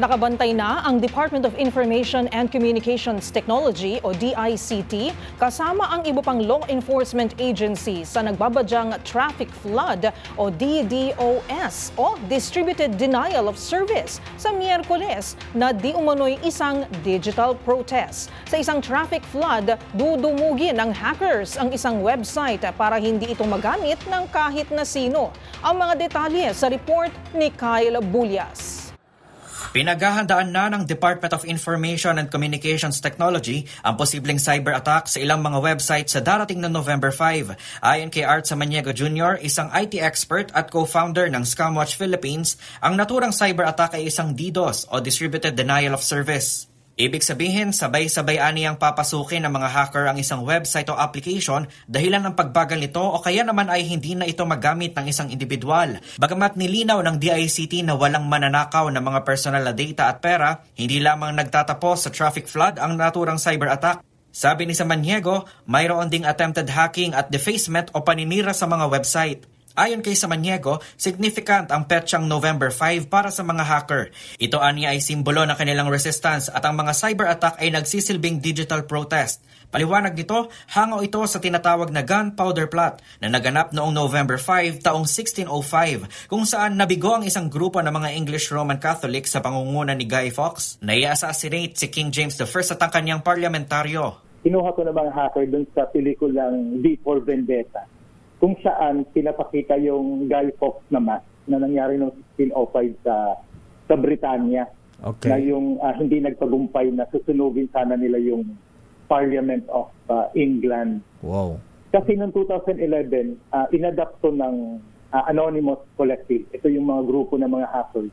Nakabantay na ang Department of Information and Communications Technology o DICT kasama ang iba pang law enforcement agencies sa nagbabadyang traffic flood o DDoS o Distributed Denial of Service sa Miyerkules na di umano'y isang digital protest. Sa isang traffic flood, dudumugin ng hackers ang isang website para hindi ito magamit ng kahit na sino. Ang mga detalye sa report ni Kyle Bulias. Pinaghahandaan na ng Department of Information and Communications Technology ang posibleng cyber attack sa ilang mga website sa darating na November 5. Ayon kay Art Samaniego Jr., isang IT expert at co-founder ng Scamwatch Philippines, ang naturang cyber attack ay isang DDoS o Distributed Denial of Service. Ibig sabihin, sabay-sabay aniyang papasukin ng mga hacker ang isang website o application dahilan ng pagbagal nito o kaya naman ay hindi na ito magamit ng isang individual. Bagamat nilinaw ng DICT na walang mananakaw ng mga personal na data at pera, hindi lamang nagtatapos sa traffic flood ang naturang cyber attack. Sabi ni Samaniego, mayroon ding attempted hacking at defacement o paninira sa mga website. Ayon kay Samaniego, significant ang petsang November 5 para sa mga hacker. Ito aniya ay simbolo ng kanilang resistance at ang mga cyber attack ay nagsisilbing digital protest. Paliwanag nito, hango ito sa tinatawag na gunpowder plot na naganap noong November 5 taong 1605 kung saan nabigo ang isang grupo ng mga English Roman Catholic sa pangunguna ni Guy Fawkes na i-assassinate si King James I at ang kanyang parliamentaryo. Kinuha ko ng mga hacker dun sa pelikulang V for Vendetta, kung saan pinapakita yung Guy Fawkes na mask na nangyari noong 1605 sa Britanya. Okay. Na yung hindi nagtagumpay na susunugin sana nila yung Parliament of England. Wow. Kasi noong 2011, inadapt to ng Anonymous Collective. Ito yung mga grupo ng mga hackers.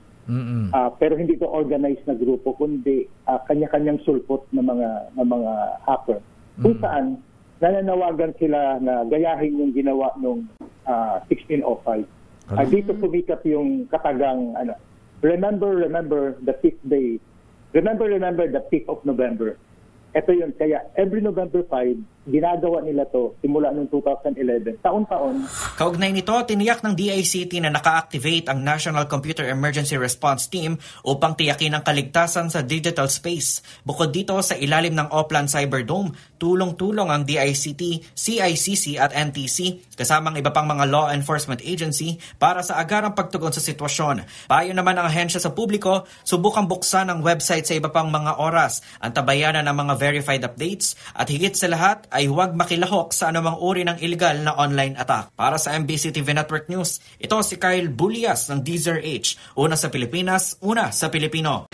Pero hindi to organized na grupo, kundi kanya-kanyang sulpot ng mga hacker. Kung saan nananawagan sila na gayahin yung ginawa noong 1605. Dito sumikat yung katagang remember the 5th day. Remember the 5th of November. Ito yun. Kaya every November 5, ginagawa nila to simula noong 2011. Taon-taon. Kaugnay nito, tiniyak ng DICT na naka-activate ang National Computer Emergency Response Team upang tiyakin ang kaligtasan sa digital space. Bukod dito, sa ilalim ng Oplan Cyberdome, tulong-tulong ang DICT, CICC at NTC kasamang iba pang mga law enforcement agency para sa agarang pagtugon sa sitwasyon. Payo naman ang ahensya sa publiko, subukang buksan ang website sa iba pang mga oras, antabayanan ng mga verified updates at higit sa lahat ay huwag makilahok sa anumang uri ng illegal na online attack. Para sa MBC TV Network News, ito si Kyle Bulias ng DZRH. Una sa Pilipinas, una sa Pilipino.